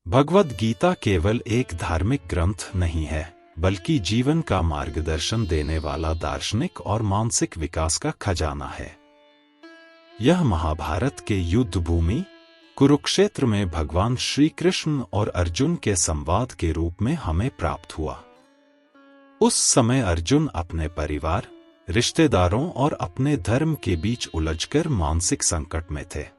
भगवद गीता केवल एक धार्मिक ग्रंथ नहीं है, बल्कि जीवन का मार्गदर्शन देने वाला दार्शनिक और मानसिक विकास का खजाना है। यह महाभारत के युद्ध भूमि कुरुक्षेत्र में भगवान श्री कृष्ण और अर्जुन के संवाद के रूप में हमें प्राप्त हुआ। उस समय अर्जुन अपने परिवार, रिश्तेदारों और अपने धर्म के बीच उलझकर मानसिक संकट में थे।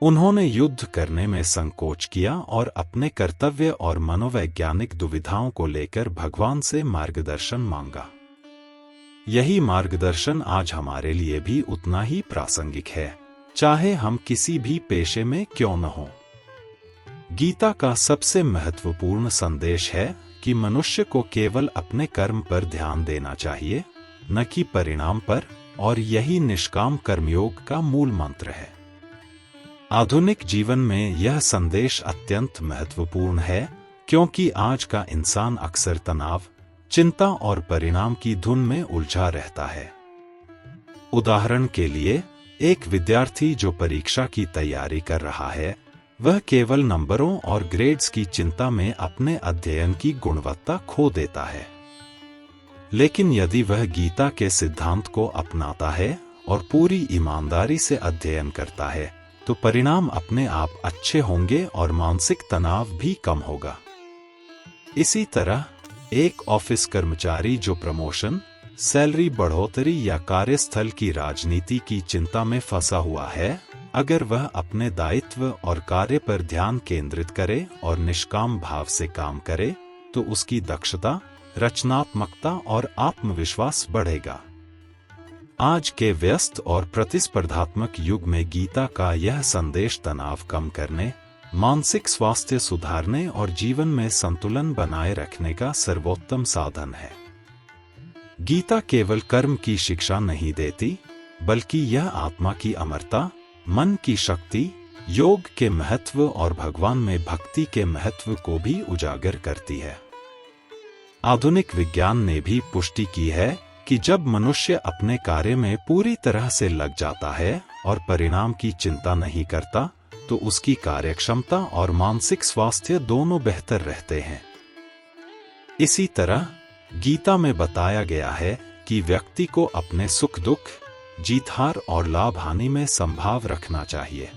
उन्होंने युद्ध करने में संकोच किया और अपने कर्तव्य और मनोवैज्ञानिक दुविधाओं को लेकर भगवान से मार्गदर्शन मांगा। यही मार्गदर्शन आज हमारे लिए भी उतना ही प्रासंगिक है, चाहे हम किसी भी पेशे में क्यों न हों। गीता का सबसे महत्वपूर्ण संदेश है कि मनुष्य को केवल अपने कर्म पर ध्यान देना चाहिए, न कि परिणाम पर, और यही निष्काम कर्मयोग का मूल मंत्र है। आधुनिक जीवन में यह संदेश अत्यंत महत्वपूर्ण है, क्योंकि आज का इंसान अक्सर तनाव, चिंता और परिणाम की धुन में उलझा रहता है। उदाहरण के लिए, एक विद्यार्थी जो परीक्षा की तैयारी कर रहा है, वह केवल नंबरों और ग्रेड्स की चिंता में अपने अध्ययन की गुणवत्ता खो देता है। लेकिन यदि वह गीता के सिद्धांत को अपनाता है और पूरी ईमानदारी से अध्ययन करता है, तो परिणाम अपने आप अच्छे होंगे और मानसिक तनाव भी कम होगा। इसी तरह एक ऑफिस कर्मचारी जो प्रमोशन, सैलरी बढ़ोतरी या कार्यस्थल की राजनीति की चिंता में फंसा हुआ है, अगर वह अपने दायित्व और कार्य पर ध्यान केंद्रित करे और निष्काम भाव से काम करे, तो उसकी दक्षता, रचनात्मकता और आत्मविश्वास बढ़ेगा। आज के व्यस्त और प्रतिस्पर्धात्मक युग में गीता का यह संदेश तनाव कम करने, मानसिक स्वास्थ्य सुधारने और जीवन में संतुलन बनाए रखने का सर्वोत्तम साधन है। गीता केवल कर्म की शिक्षा नहीं देती, बल्कि यह आत्मा की अमरता, मन की शक्ति, योग के महत्व और भगवान में भक्ति के महत्व को भी उजागर करती है। आधुनिक विज्ञान ने भी पुष्टि की है कि जब मनुष्य अपने कार्य में पूरी तरह से लग जाता है और परिणाम की चिंता नहीं करता, तो उसकी कार्यक्षमता और मानसिक स्वास्थ्य दोनों बेहतर रहते हैं। इसी तरह गीता में बताया गया है कि व्यक्ति को अपने सुख दुख, जीत हार और लाभ हानि में संभाव रखना चाहिए।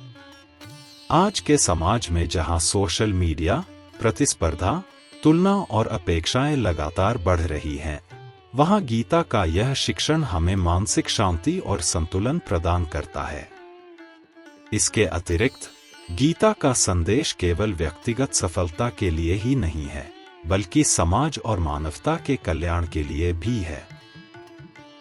आज के समाज में जहां सोशल मीडिया, प्रतिस्पर्धा, तुलना और अपेक्षाएं लगातार बढ़ रही हैं, वहां गीता का यह शिक्षण हमें मानसिक शांति और संतुलन प्रदान करता है। इसके अतिरिक्त गीता का संदेश केवल व्यक्तिगत सफलता के लिए ही नहीं है, बल्कि समाज और मानवता के कल्याण के लिए भी है।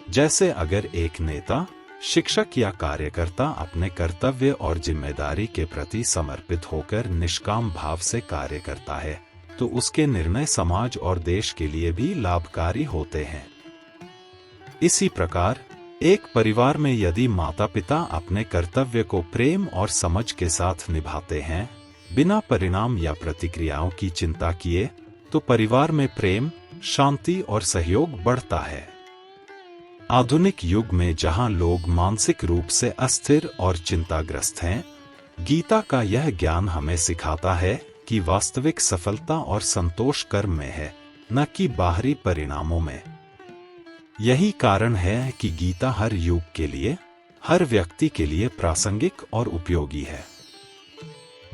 जैसे अगर एक नेता, शिक्षक या कार्यकर्ता अपने कर्तव्य और जिम्मेदारी के प्रति समर्पित होकर निष्काम भाव से कार्य करता है, तो उसके निर्णय समाज और देश के लिए भी लाभकारी होते हैं। इसी प्रकार एक परिवार में यदि माता-पिता अपने कर्तव्य को प्रेम और समझ के साथ निभाते हैं, बिना परिणाम या प्रतिक्रियाओं की चिंता किए, तो परिवार में प्रेम, शांति और सहयोग बढ़ता है। आधुनिक युग में जहां लोग मानसिक रूप से अस्थिर और चिंताग्रस्त हैं, गीता का यह ज्ञान हमें सिखाता है कि वास्तविक सफलता और संतोष कर्म में है, न कि बाहरी परिणामों में। यही कारण है कि गीता हर युग के लिए, हर व्यक्ति के लिए प्रासंगिक और उपयोगी है।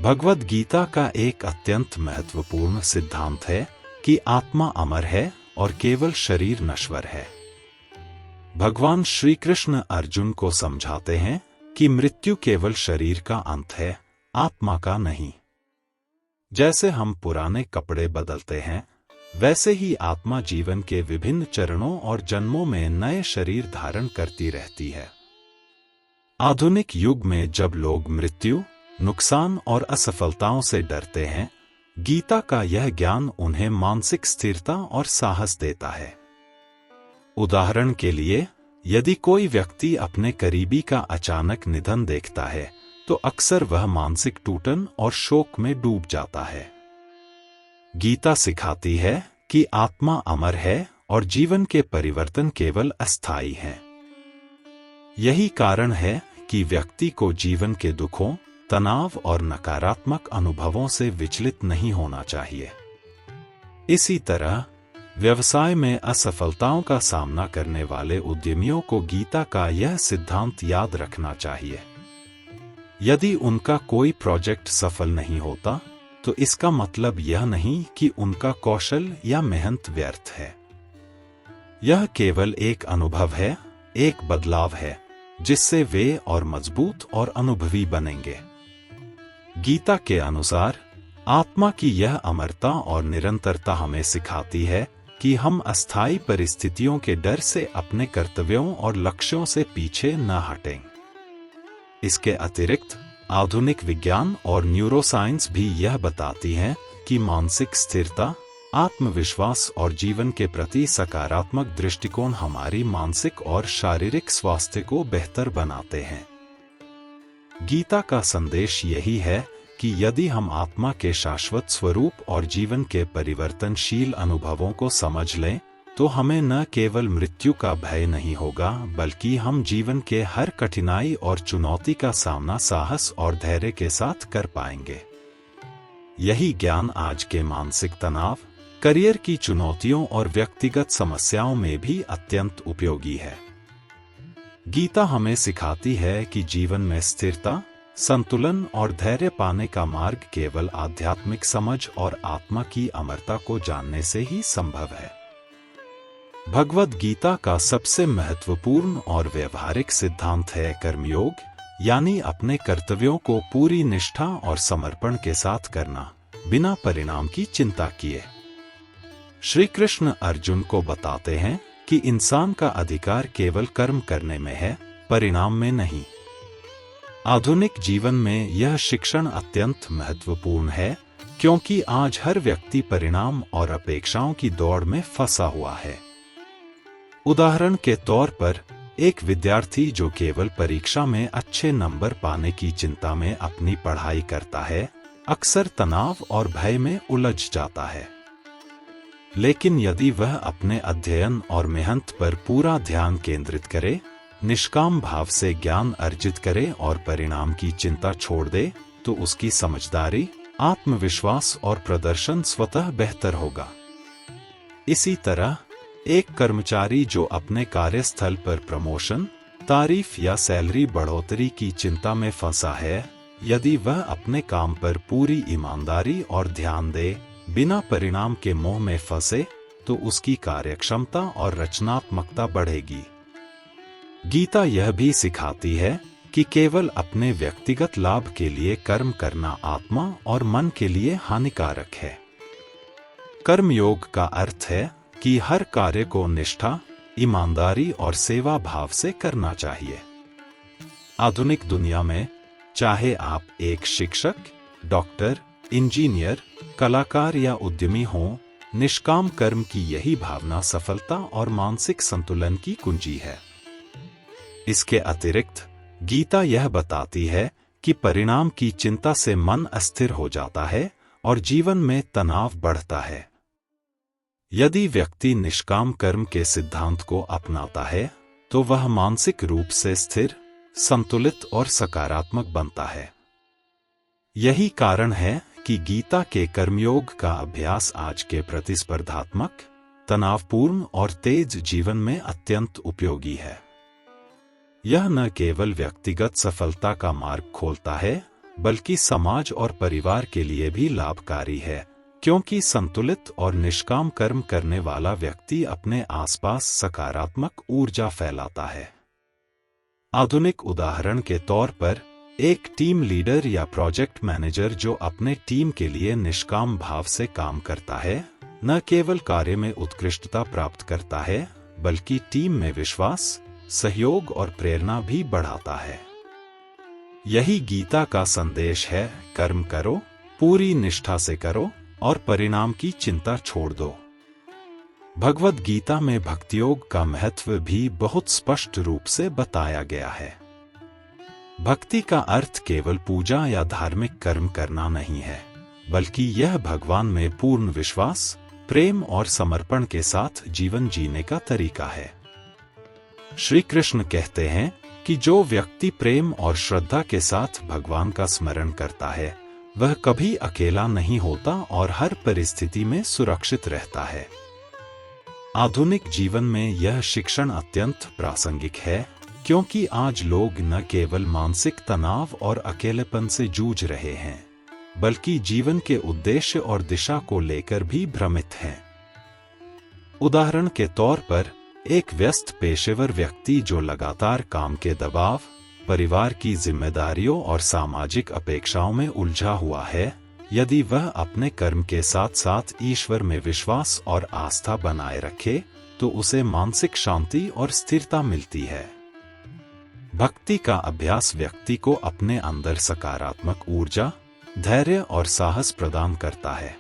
भगवद गीता का एक अत्यंत महत्वपूर्ण सिद्धांत है कि आत्मा अमर है और केवल शरीर नश्वर है। भगवान श्री कृष्ण अर्जुन को समझाते हैं कि मृत्यु केवल शरीर का अंत है, आत्मा का नहीं। जैसे हम पुराने कपड़े बदलते हैं, वैसे ही आत्मा जीवन के विभिन्न चरणों और जन्मों में नए शरीर धारण करती रहती है। आधुनिक युग में जब लोग मृत्यु, नुकसान और असफलताओं से डरते हैं, गीता का यह ज्ञान उन्हें मानसिक स्थिरता और साहस देता है। उदाहरण के लिए, यदि कोई व्यक्ति अपने करीबी का अचानक निधन देखता है, तो अक्सर वह मानसिक टूटन और शोक में डूब जाता है। गीता सिखाती है कि आत्मा अमर है और जीवन के परिवर्तन केवल अस्थायी हैं। यही कारण है कि व्यक्ति को जीवन के दुखों, तनाव और नकारात्मक अनुभवों से विचलित नहीं होना चाहिए। इसी तरह व्यवसाय में असफलताओं का सामना करने वाले उद्यमियों को गीता का यह सिद्धांत याद रखना चाहिए। यदि उनका कोई प्रोजेक्ट सफल नहीं होता, तो इसका मतलब यह नहीं कि उनका कौशल या मेहनत व्यर्थ है। यह केवल एक अनुभव है, एक बदलाव है, जिससे वे और मजबूत और अनुभवी बनेंगे। गीता के अनुसार आत्मा की यह अमरता और निरंतरता हमें सिखाती है कि हम अस्थायी परिस्थितियों के डर से अपने कर्तव्यों और लक्ष्यों से पीछे न हटें। इसके अतिरिक्त आधुनिक विज्ञान और न्यूरोसाइंस भी यह बताती हैं कि मानसिक स्थिरता, आत्मविश्वास और जीवन के प्रति सकारात्मक दृष्टिकोण हमारी मानसिक और शारीरिक स्वास्थ्य को बेहतर बनाते हैं। गीता का संदेश यही है कि यदि हम आत्मा के शाश्वत स्वरूप और जीवन के परिवर्तनशील अनुभवों को समझ लें, तो हमें न केवल मृत्यु का भय नहीं होगा, बल्कि हम जीवन के हर कठिनाई और चुनौती का सामना साहस और धैर्य के साथ कर पाएंगे। यही ज्ञान आज के मानसिक तनाव, करियर की चुनौतियों और व्यक्तिगत समस्याओं में भी अत्यंत उपयोगी है। गीता हमें सिखाती है कि जीवन में स्थिरता, संतुलन और धैर्य पाने का मार्ग केवल आध्यात्मिक समझ और आत्मा की अमरता को जानने से ही संभव है। भगवद गीता का सबसे महत्वपूर्ण और व्यवहारिक सिद्धांत है कर्मयोग, यानी अपने कर्तव्यों को पूरी निष्ठा और समर्पण के साथ करना, बिना परिणाम की चिंता किए। श्री कृष्ण अर्जुन को बताते हैं कि इंसान का अधिकार केवल कर्म करने में है, परिणाम में नहीं। आधुनिक जीवन में यह शिक्षण अत्यंत महत्वपूर्ण है, क्योंकि आज हर व्यक्ति परिणाम और अपेक्षाओं की दौड़ में फंसा हुआ है। उदाहरण के तौर पर, एक विद्यार्थी जो केवल परीक्षा में अच्छे नंबर पाने की चिंता में अपनी पढ़ाई करता है, अक्सर तनाव और भय में उलझ जाता है। लेकिन यदि वह अपने अध्ययन और मेहनत पर पूरा ध्यान केंद्रित करे, निष्काम भाव से ज्ञान अर्जित करे और परिणाम की चिंता छोड़ दे, तो उसकी समझदारी, आत्मविश्वास और प्रदर्शन स्वतः बेहतर होगा। इसी तरह एक कर्मचारी जो अपने कार्यस्थल पर प्रमोशन, तारीफ या सैलरी बढ़ोतरी की चिंता में फंसा है, यदि वह अपने काम पर पूरी ईमानदारी और ध्यान दे, बिना परिणाम के मोह में फंसे, तो उसकी कार्यक्षमता और रचनात्मकता बढ़ेगी। गीता यह भी सिखाती है कि केवल अपने व्यक्तिगत लाभ के लिए कर्म करना आत्मा और मन के लिए हानिकारक है। कर्मयोग का अर्थ है कि हर कार्य को निष्ठा, ईमानदारी और सेवा भाव से करना चाहिए। आधुनिक दुनिया में चाहे आप एक शिक्षक, डॉक्टर, इंजीनियर, कलाकार या उद्यमी हों, निष्काम कर्म की यही भावना सफलता और मानसिक संतुलन की कुंजी है। इसके अतिरिक्त गीता यह बताती है कि परिणाम की चिंता से मन अस्थिर हो जाता है और जीवन में तनाव बढ़ता है। यदि व्यक्ति निष्काम कर्म के सिद्धांत को अपनाता है, तो वह मानसिक रूप से स्थिर, संतुलित और सकारात्मक बनता है। यही कारण है कि गीता के कर्मयोग का अभ्यास आज के प्रतिस्पर्धात्मक, तनावपूर्ण और तेज जीवन में अत्यंत उपयोगी है। यह न केवल व्यक्तिगत सफलता का मार्ग खोलता है, बल्कि समाज और परिवार के लिए भी लाभकारी है, क्योंकि संतुलित और निष्काम कर्म करने वाला व्यक्ति अपने आसपास सकारात्मक ऊर्जा फैलाता है। आधुनिक उदाहरण के तौर पर, एक टीम लीडर या प्रोजेक्ट मैनेजर जो अपने टीम के लिए निष्काम भाव से काम करता है, न केवल कार्य में उत्कृष्टता प्राप्त करता है, बल्कि टीम में विश्वास, सहयोग और प्रेरणा भी बढ़ाता है। यही गीता का संदेश है, कर्म करो, पूरी निष्ठा से करो और परिणाम की चिंता छोड़ दो। भगवद गीता में भक्तियोग का महत्व भी बहुत स्पष्ट रूप से बताया गया है। भक्ति का अर्थ केवल पूजा या धार्मिक कर्म करना नहीं है, बल्कि यह भगवान में पूर्ण विश्वास, प्रेम और समर्पण के साथ जीवन जीने का तरीका है। श्री कृष्ण कहते हैं कि जो व्यक्ति प्रेम और श्रद्धा के साथ भगवान का स्मरण करता है वह कभी अकेला नहीं होता और हर परिस्थिति में सुरक्षित रहता है। आधुनिक जीवन में यह शिक्षण अत्यंत प्रासंगिक है, क्योंकि आज लोग न केवल मानसिक तनाव और अकेलेपन से जूझ रहे हैं, बल्कि जीवन के उद्देश्य और दिशा को लेकर भी भ्रमित हैं। उदाहरण के तौर पर, एक व्यस्त पेशेवर व्यक्ति जो लगातार काम के दबाव, परिवार की जिम्मेदारियों और सामाजिक अपेक्षाओं में उलझा हुआ है, यदि वह अपने कर्म के साथ साथ ईश्वर में विश्वास और आस्था बनाए रखे तो उसे मानसिक शांति और स्थिरता मिलती है। भक्ति का अभ्यास व्यक्ति को अपने अंदर सकारात्मक ऊर्जा, धैर्य और साहस प्रदान करता है।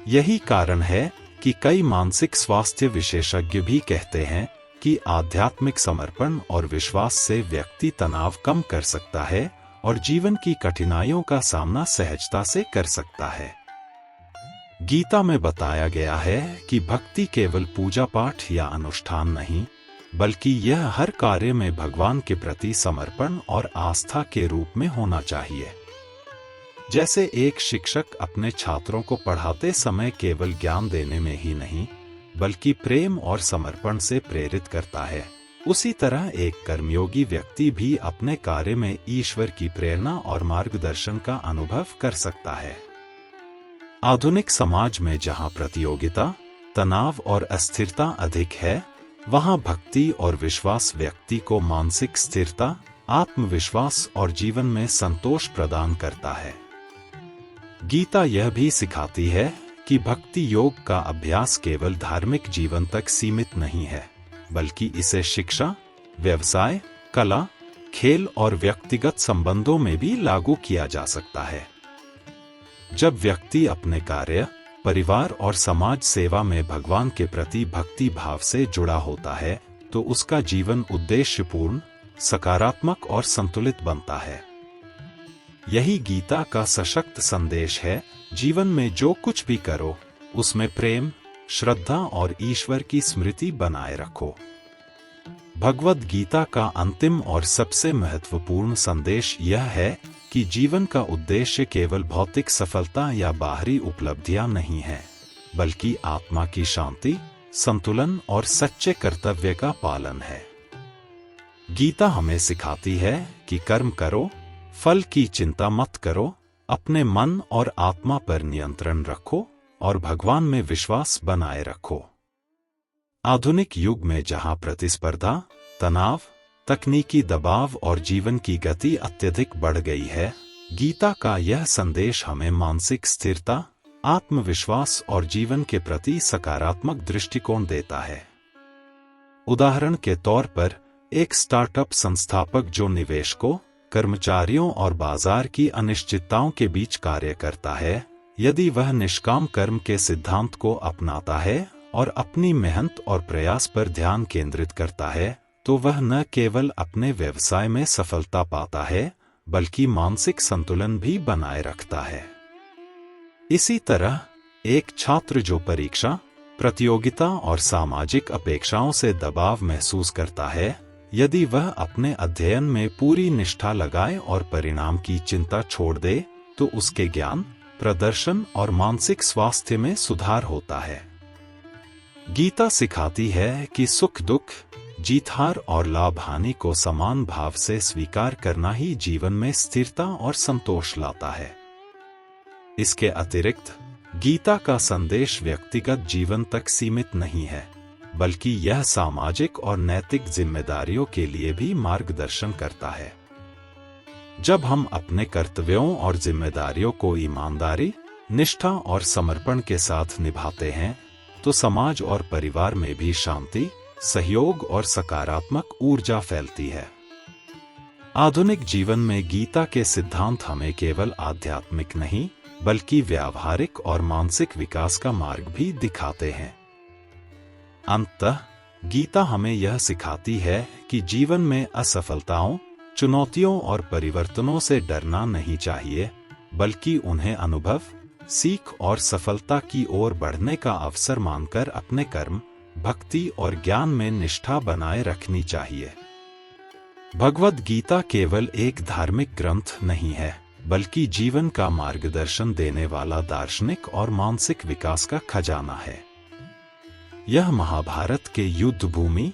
यही कारण है कि कई मानसिक स्वास्थ्य विशेषज्ञ भी कहते हैं कि आध्यात्मिक समर्पण और विश्वास से व्यक्ति तनाव कम कर सकता है और जीवन की कठिनाइयों का सामना सहजता से कर सकता है। गीता में बताया गया है कि भक्ति केवल पूजा पाठ या अनुष्ठान नहीं, बल्कि यह हर कार्य में भगवान के प्रति समर्पण और आस्था के रूप में होना चाहिए। जैसे एक शिक्षक अपने छात्रों को पढ़ाते समय केवल ज्ञान देने में ही नहीं, बल्कि प्रेम और समर्पण से प्रेरित करता है, उसी तरह एक कर्मयोगी व्यक्ति भी अपने कार्य में ईश्वर की प्रेरणा और मार्गदर्शन का अनुभव कर सकता है। आधुनिक समाज में जहां प्रतियोगिता, तनाव और अस्थिरता अधिक है, वहां भक्ति और विश्वास व्यक्ति को मानसिक स्थिरता, आत्मविश्वास और जीवन में संतोष प्रदान करता है। गीता यह भी सिखाती है कि भक्ति योग का अभ्यास केवल धार्मिक जीवन तक सीमित नहीं है, बल्कि इसे शिक्षा, व्यवसाय, कला, खेल और व्यक्तिगत संबंधों में भी लागू किया जा सकता है। जब व्यक्ति अपने कार्य, परिवार और समाज सेवा में भगवान के प्रति भक्ति भाव से जुड़ा होता है, तो उसका जीवन उद्देश्यपूर्ण, सकारात्मक और संतुलित बनता है। यही गीता का सशक्त संदेश है, जीवन में जो कुछ भी करो, उसमें प्रेम, श्रद्धा और ईश्वर की स्मृति बनाए रखो। भगवद गीता का अंतिम और सबसे महत्वपूर्ण संदेश यह है कि जीवन का उद्देश्य केवल भौतिक सफलता या बाहरी उपलब्धियां नहीं है, बल्कि आत्मा की शांति, संतुलन और सच्चे कर्तव्य का पालन है। गीता हमें सिखाती है कि कर्म करो, फल की चिंता मत करो, अपने मन और आत्मा पर नियंत्रण रखो और भगवान में विश्वास बनाए रखो। आधुनिक युग में जहां प्रतिस्पर्धा, तनाव, तकनीकी दबाव और जीवन की गति अत्यधिक बढ़ गई है, गीता का यह संदेश हमें मानसिक स्थिरता, आत्मविश्वास और जीवन के प्रति सकारात्मक दृष्टिकोण देता है। उदाहरण के तौर पर, एक स्टार्टअप संस्थापक जो निवेशकों, कर्मचारियों और बाजार की अनिश्चितताओं के बीच कार्य करता है, यदि वह निष्काम कर्म के सिद्धांत को अपनाता है और अपनी मेहनत और प्रयास पर ध्यान केंद्रित करता है, तो वह न केवल अपने व्यवसाय में सफलता पाता है, बल्कि मानसिक संतुलन भी बनाए रखता है। इसी तरह, एक छात्र जो परीक्षा, प्रतियोगिता और सामाजिक अपेक्षाओं से दबाव महसूस करता है, यदि वह अपने अध्ययन में पूरी निष्ठा लगाए और परिणाम की चिंता छोड़ दे, तो उसके ज्ञान, प्रदर्शन और मानसिक स्वास्थ्य में सुधार होता है। गीता सिखाती है कि सुख दुख, जीत हार और लाभ हानि को समान भाव से स्वीकार करना ही जीवन में स्थिरता और संतोष लाता है। इसके अतिरिक्त, गीता का संदेश व्यक्तिगत जीवन तक सीमित नहीं है, बल्कि यह सामाजिक और नैतिक जिम्मेदारियों के लिए भी मार्गदर्शन करता है। जब हम अपने कर्तव्यों और जिम्मेदारियों को ईमानदारी, निष्ठा और समर्पण के साथ निभाते हैं, तो समाज और परिवार में भी शांति, सहयोग और सकारात्मक ऊर्जा फैलती है। आधुनिक जीवन में गीता के सिद्धांत हमें केवल आध्यात्मिक नहीं, बल्कि व्यावहारिक और मानसिक विकास का मार्ग भी दिखाते हैं। अंततः, गीता हमें यह सिखाती है कि जीवन में असफलताओं, चुनौतियों और परिवर्तनों से डरना नहीं चाहिए, बल्कि उन्हें अनुभव, सीख और सफलता की ओर बढ़ने का अवसर मानकर अपने कर्म, भक्ति और ज्ञान में निष्ठा बनाए रखनी चाहिए। भगवद गीता केवल एक धार्मिक ग्रंथ नहीं है, बल्कि जीवन का मार्गदर्शन देने वाला दार्शनिक और मानसिक विकास का खजाना है। यह महाभारत के युद्ध भूमि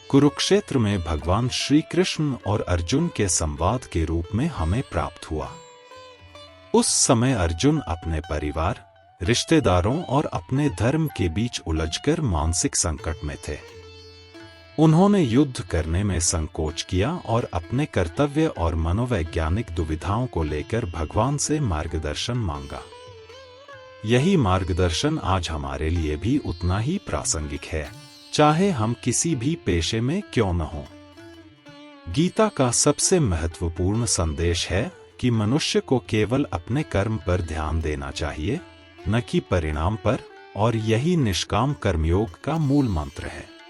कुरुक्षेत्र में भगवान श्री कृष्ण और अर्जुन के संवाद के रूप में हमें प्राप्त हुआ। उस समय अर्जुन अपने परिवार, रिश्तेदारों और अपने धर्म के बीच उलझकर मानसिक संकट में थे। उन्होंने युद्ध करने में संकोच किया और अपने कर्तव्य और मनोवैज्ञानिक दुविधाओं को लेकर भगवान से मार्गदर्शन मांगा। यही मार्गदर्शन आज हमारे लिए भी उतना ही प्रासंगिक है, चाहे हम किसी भी पेशे में क्यों न हों। गीता का सबसे महत्वपूर्ण संदेश है कि मनुष्य को केवल अपने कर्म पर ध्यान देना चाहिए, न कि परिणाम पर, और यही निष्काम कर्मयोग का मूल मंत्र है।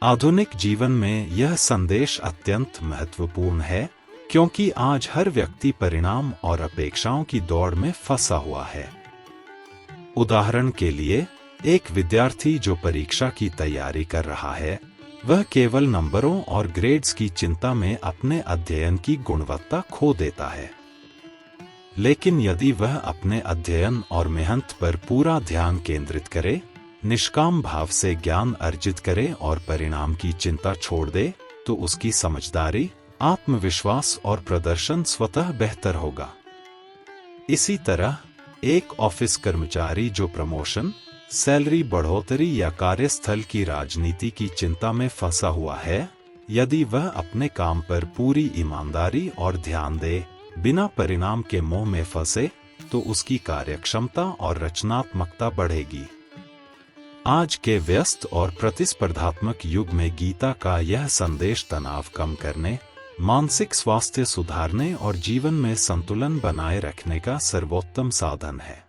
आधुनिक जीवन में यह संदेश अत्यंत महत्वपूर्ण है, क्योंकि आज हर व्यक्ति परिणाम और अपेक्षाओं की दौड़ में फंसा हुआ है। उदाहरण के लिए, एक विद्यार्थी जो परीक्षा की तैयारी कर रहा है, वह केवल नंबरों और ग्रेड्स की चिंता में अपने अध्ययन की गुणवत्ता खो देता है। लेकिन यदि वह अपने अध्ययन और मेहनत पर पूरा ध्यान केंद्रित करे, निष्काम भाव से ज्ञान अर्जित करे और परिणाम की चिंता छोड़ दे, तो उसकी समझदारी, आत्मविश्वास और प्रदर्शन स्वतः बेहतर होगा। इसी तरह एक ऑफिस कर्मचारी जो प्रमोशन, सैलरी बढ़ोतरी या कार्यस्थल की राजनीति की चिंता में फंसा हुआ है, यदि वह अपने काम पर पूरी ईमानदारी और ध्यान दे, बिना परिणाम के मोह में फंसे, तो उसकी कार्यक्षमता और रचनात्मकता बढ़ेगी। आज के व्यस्त और प्रतिस्पर्धात्मक युग में गीता का यह संदेश तनाव कम करने, मानसिक स्वास्थ्य सुधारने और जीवन में संतुलन बनाए रखने का सर्वोत्तम साधन है।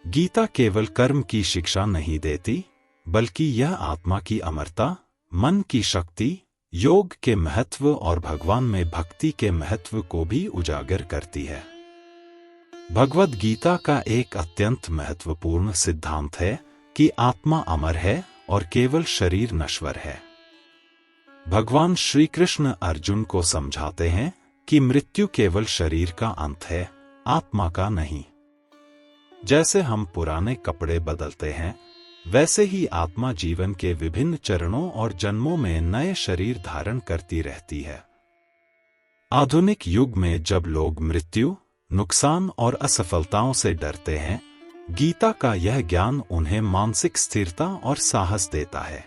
गीता केवल कर्म की शिक्षा नहीं देती, बल्कि यह आत्मा की अमरता, मन की शक्ति, योग के महत्व और भगवान में भक्ति के महत्व को भी उजागर करती है। भगवद गीता का एक अत्यंत महत्वपूर्ण सिद्धांत है कि आत्मा अमर है और केवल शरीर नश्वर है। भगवान श्री कृष्ण अर्जुन को समझाते हैं कि मृत्यु केवल शरीर का अंत है, आत्मा का नहीं। जैसे हम पुराने कपड़े बदलते हैं, वैसे ही आत्मा जीवन के विभिन्न चरणों और जन्मों में नए शरीर धारण करती रहती है। आधुनिक युग में जब लोग मृत्यु, नुकसान और असफलताओं से डरते हैं, गीता का यह ज्ञान उन्हें मानसिक स्थिरता और साहस देता है।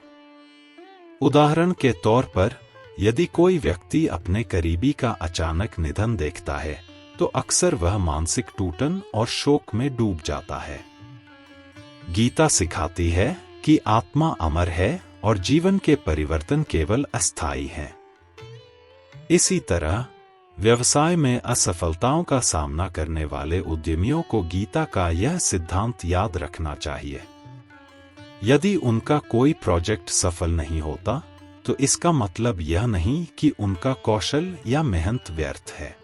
उदाहरण के तौर पर, यदि कोई व्यक्ति अपने करीबी का अचानक निधन देखता है, तो अक्सर वह मानसिक टूटन और शोक में डूब जाता है। गीता सिखाती है कि आत्मा अमर है और जीवन के परिवर्तन केवल अस्थायी हैं। इसी तरह व्यवसाय में असफलताओं का सामना करने वाले उद्यमियों को गीता का यह सिद्धांत याद रखना चाहिए। यदि उनका कोई प्रोजेक्ट सफल नहीं होता, तो इसका मतलब यह नहीं कि उनका कौशल या मेहनत व्यर्थ है।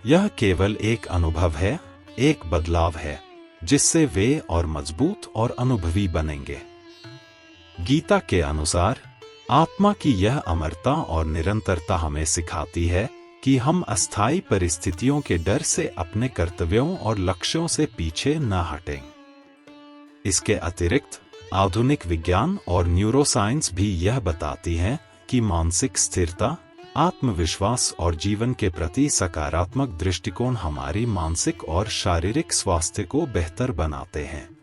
यह केवल एक अनुभव है, एक बदलाव है, जिससे वे और मजबूत और अनुभवी बनेंगे। गीता के अनुसार आत्मा की यह अमरता और निरंतरता हमें सिखाती है कि हम अस्थायी परिस्थितियों के डर से अपने कर्तव्यों और लक्ष्यों से पीछे न हटें। इसके अतिरिक्त आधुनिक विज्ञान और न्यूरोसाइंस भी यह बताती हैं कि मानसिक स्थिरता, आत्मविश्वास और जीवन के प्रति सकारात्मक दृष्टिकोण हमारी मानसिक और शारीरिक स्वास्थ्य को बेहतर बनाते हैं।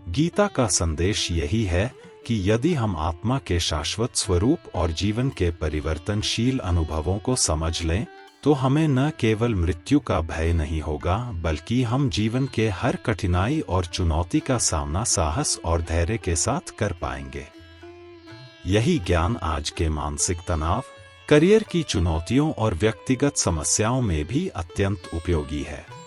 गीता का संदेश यही है कि यदि हम आत्मा के शाश्वत स्वरूप और जीवन के परिवर्तनशील अनुभवों को समझ लें, तो हमें न केवल मृत्यु का भय नहीं होगा, बल्कि हम जीवन के हर कठिनाई और चुनौती का सामना साहस और धैर्य के साथ कर पाएंगे। यही ज्ञान आज के मानसिक तनाव, करियर की चुनौतियों और व्यक्तिगत समस्याओं में भी अत्यंत उपयोगी है।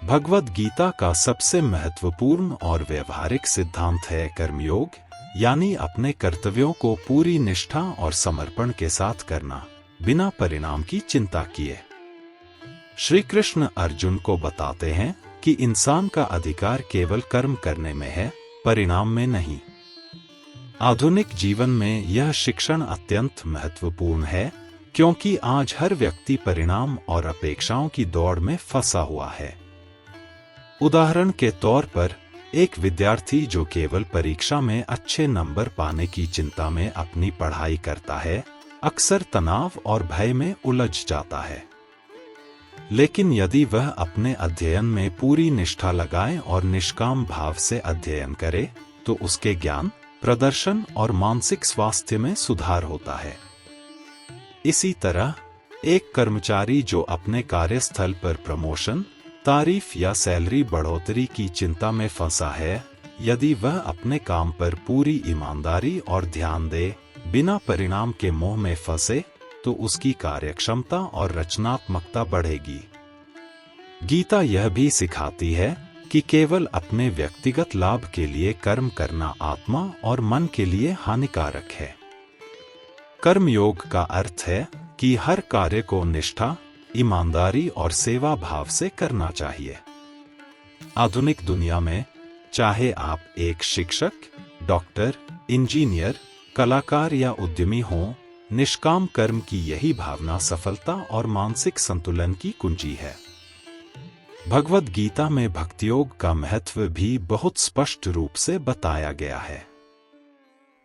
भगवद गीता का सबसे महत्वपूर्ण और व्यवहारिक सिद्धांत है कर्मयोग, यानी अपने कर्तव्यों को पूरी निष्ठा और समर्पण के साथ करना, बिना परिणाम की चिंता किए। श्री कृष्ण अर्जुन को बताते हैं कि इंसान का अधिकार केवल कर्म करने में है, परिणाम में नहीं। आधुनिक जीवन में यह शिक्षण अत्यंत महत्वपूर्ण है, क्योंकि आज हर व्यक्ति परिणाम और अपेक्षाओं की दौड़ में फंसा हुआ है। उदाहरण के तौर पर, एक विद्यार्थी जो केवल परीक्षा में अच्छे नंबर पाने की चिंता में अपनी पढ़ाई करता है, अक्सर तनाव और भय में उलझ जाता है। लेकिन यदि वह अपने अध्ययन में पूरी निष्ठा लगाए और निष्काम भाव से अध्ययन करे, तो उसके ज्ञान, प्रदर्शन और मानसिक स्वास्थ्य में सुधार होता है। इसी तरह, एक कर्मचारी जो अपने कार्यस्थल पर प्रमोशन, तारीफ या सैलरी बढ़ोतरी की चिंता में फंसा है, यदि वह अपने काम पर पूरी ईमानदारी और ध्यान दे, बिना परिणाम के मोह में फंसे, तो उसकी कार्यक्षमता और रचनात्मकता बढ़ेगी। गीता यह भी सिखाती है कि केवल अपने व्यक्तिगत लाभ के लिए कर्म करना आत्मा और मन के लिए हानिकारक है। कर्मयोग का अर्थ है कि हर कार्य को निष्ठा, ईमानदारी और सेवा भाव से करना चाहिए। आधुनिक दुनिया में, चाहे आप एक शिक्षक, डॉक्टर, इंजीनियर, कलाकार या उद्यमी हों, निष्काम कर्म की यही भावना सफलता और मानसिक संतुलन की कुंजी है। भगवद गीता में भक्तियोग का महत्व भी बहुत स्पष्ट रूप से बताया गया है।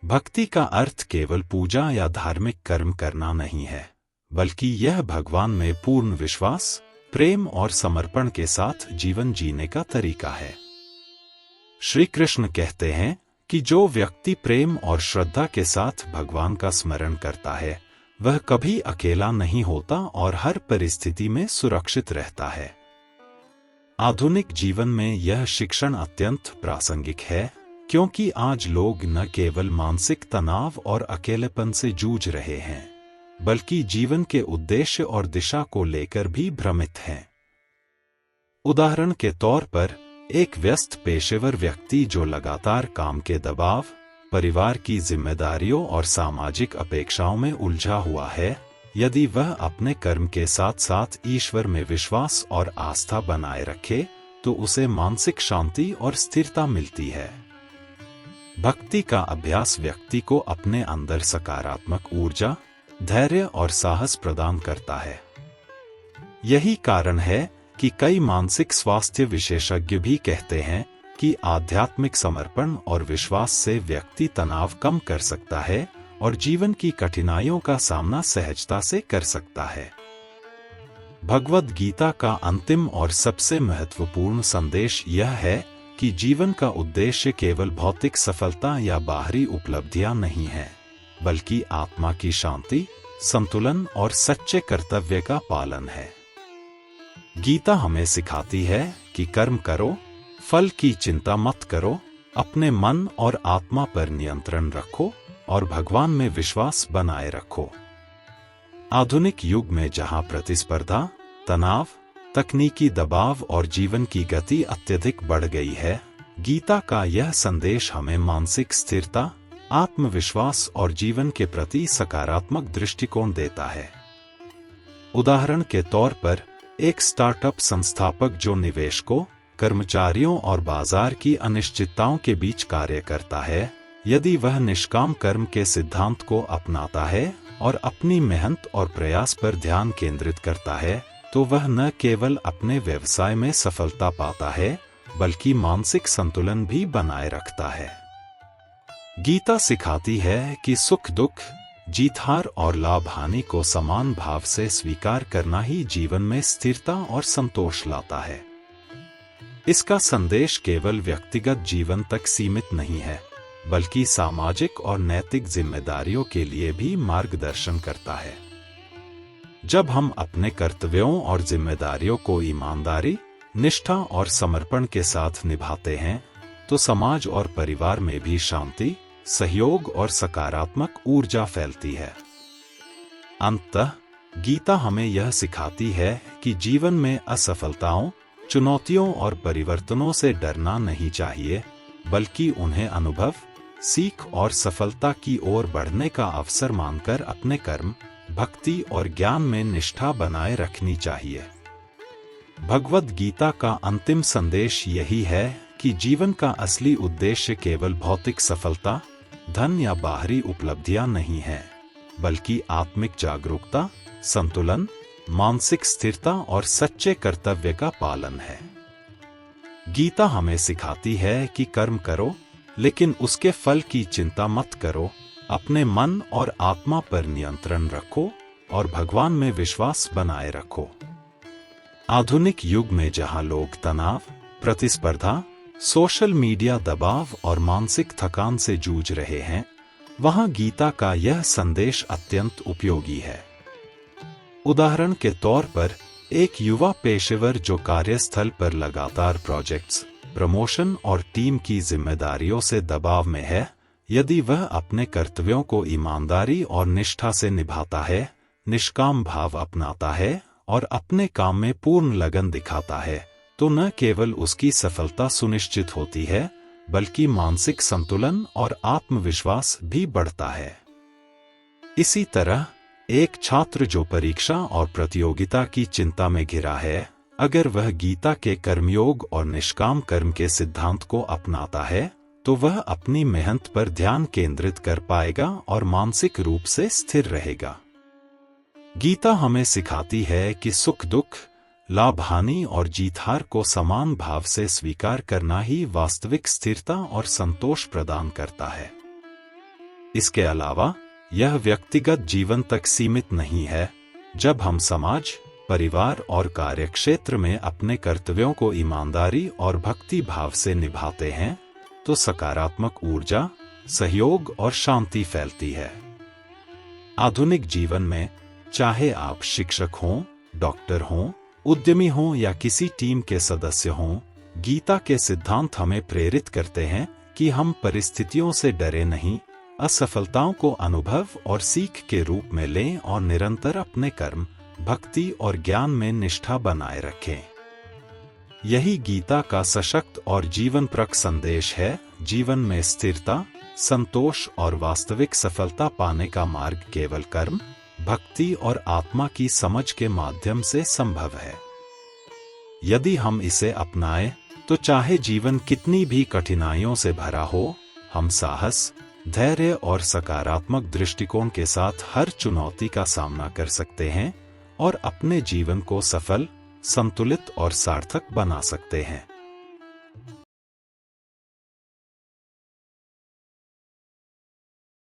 भक्ति का अर्थ केवल पूजा या धार्मिक कर्म करना नहीं है, बल्कि यह भगवान में पूर्ण विश्वास, प्रेम और समर्पण के साथ जीवन जीने का तरीका है। श्री कृष्ण कहते हैं कि जो व्यक्ति प्रेम और श्रद्धा के साथ भगवान का स्मरण करता है, वह कभी अकेला नहीं होता और हर परिस्थिति में सुरक्षित रहता है। आधुनिक जीवन में यह शिक्षण अत्यंत प्रासंगिक है, क्योंकि आज लोग न केवल मानसिक तनाव और अकेलेपन से जूझ रहे हैं, बल्कि जीवन के उद्देश्य और दिशा को लेकर भी भ्रमित हैं। उदाहरण के तौर पर, एक व्यस्त पेशेवर व्यक्ति जो लगातार काम के दबाव, परिवार की जिम्मेदारियों और सामाजिक अपेक्षाओं में उलझा हुआ है, यदि वह अपने कर्म के साथ साथ ईश्वर में विश्वास और आस्था बनाए रखे, तो उसे मानसिक शांति और स्थिरता मिलती है। भक्ति का अभ्यास व्यक्ति को अपने अंदर सकारात्मक ऊर्जा, धैर्य और साहस प्रदान करता है। यही कारण है कि कई मानसिक स्वास्थ्य विशेषज्ञ भी कहते हैं कि आध्यात्मिक समर्पण और विश्वास से व्यक्ति तनाव कम कर सकता है और जीवन की कठिनाइयों का सामना सहजता से कर सकता है। भगवद गीता का अंतिम और सबसे महत्वपूर्ण संदेश यह है कि जीवन का उद्देश्य केवल भौतिक सफलता या बाहरी उपलब्धियां नहीं है, बल्कि आत्मा की शांति, संतुलन और सच्चे कर्तव्य का पालन है। गीता हमें सिखाती है कि कर्म करो, फल की चिंता मत करो, अपने मन और आत्मा पर नियंत्रण रखो और भगवान में विश्वास बनाए रखो। आधुनिक युग में जहां प्रतिस्पर्धा, तनाव, तकनीकी दबाव और जीवन की गति अत्यधिक बढ़ गई है, गीता का यह संदेश हमें मानसिक स्थिरता, आत्मविश्वास और जीवन के प्रति सकारात्मक दृष्टिकोण देता है। उदाहरण के तौर पर, एक स्टार्टअप संस्थापक जो निवेशकों, कर्मचारियों और बाजार की अनिश्चितताओं के बीच कार्य करता है, यदि वह निष्काम कर्म के सिद्धांत को अपनाता है और अपनी मेहनत और प्रयास पर ध्यान केंद्रित करता है, तो वह न केवल अपने व्यवसाय में सफलता पाता है, बल्कि मानसिक संतुलन भी बनाए रखता है। गीता सिखाती है कि सुख दुख, जीत हार और लाभ हानि को समान भाव से स्वीकार करना ही जीवन में स्थिरता और संतोष लाता है। इसका संदेश केवल व्यक्तिगत जीवन तक सीमित नहीं है, बल्कि सामाजिक और नैतिक जिम्मेदारियों के लिए भी मार्गदर्शन करता है। जब हम अपने कर्तव्यों और जिम्मेदारियों को ईमानदारी, निष्ठा और समर्पण के साथ निभाते हैं, तो समाज और परिवार में भी शांति, सहयोग और सकारात्मक ऊर्जा फैलती है। अंततः गीता हमें यह सिखाती है कि जीवन में असफलताओं, चुनौतियों और परिवर्तनों से डरना नहीं चाहिए, बल्कि उन्हें अनुभव, सीख और सफलता की ओर बढ़ने का अवसर मानकर अपने कर्म, भक्ति और ज्ञान में निष्ठा बनाए रखनी चाहिए। भगवद गीता का अंतिम संदेश यही है कि जीवन का असली उद्देश्य केवल भौतिक सफलता, धन या बाहरी उपलब्धियां नहीं है, बल्कि आत्मिक जागरूकता, संतुलन, मानसिक स्थिरता और सच्चे कर्तव्य का पालन है। गीता हमें सिखाती है कि कर्म करो, लेकिन उसके फल की चिंता मत करो, अपने मन और आत्मा पर नियंत्रण रखो और भगवान में विश्वास बनाए रखो। आधुनिक युग में जहां लोग तनाव, प्रतिस्पर्धा, सोशल मीडिया दबाव और मानसिक थकान से जूझ रहे हैं, वहां गीता का यह संदेश अत्यंत उपयोगी है। उदाहरण के तौर पर, एक युवा पेशेवर जो कार्यस्थल पर लगातार प्रोजेक्ट्स, प्रमोशन और टीम की जिम्मेदारियों से दबाव में है, यदि वह अपने कर्तव्यों को ईमानदारी और निष्ठा से निभाता है, निष्काम भाव अपनाता है और अपने काम में पूर्ण लगन दिखाता है, तो न केवल उसकी सफलता सुनिश्चित होती है, बल्कि मानसिक संतुलन और आत्मविश्वास भी बढ़ता है। इसी तरह, एक छात्र जो परीक्षा और प्रतियोगिता की चिंता में घिरा है, अगर वह गीता के कर्मयोग और निष्काम कर्म के सिद्धांत को अपनाता है, तो वह अपनी मेहनत पर ध्यान केंद्रित कर पाएगा और मानसिक रूप से स्थिर रहेगा। गीता हमें सिखाती है कि सुख दुख, लाभ हानि और जीत हार को समान भाव से स्वीकार करना ही वास्तविक स्थिरता और संतोष प्रदान करता है। इसके अलावा यह व्यक्तिगत जीवन तक सीमित नहीं है। जब हम समाज, परिवार और कार्यक्षेत्र में अपने कर्तव्यों को ईमानदारी और भक्ति भाव से निभाते हैं, तो सकारात्मक ऊर्जा, सहयोग और शांति फैलती है। आधुनिक जीवन में, चाहे आप शिक्षक हों, डॉक्टर हों, उद्यमी हों या किसी टीम के सदस्य हों, गीता के सिद्धांत हमें प्रेरित करते हैं कि हम परिस्थितियों से डरे नहीं, असफलताओं को अनुभव और सीख के रूप में लें और निरंतर अपने कर्म, भक्ति और ज्ञान में निष्ठा बनाए रखें। यही गीता का सशक्त और जीवनप्रद संदेश है। जीवन में स्थिरता, संतोष और वास्तविक सफलता पाने का मार्ग केवल कर्म, भक्ति और आत्मा की समझ के माध्यम से संभव है। यदि हम इसे अपनाएं, तो चाहे जीवन कितनी भी कठिनाइयों से भरा हो, हम साहस, धैर्य और सकारात्मक दृष्टिकोण के साथ हर चुनौती का सामना कर सकते हैं और अपने जीवन को सफल, संतुलित और सार्थक बना सकते हैं।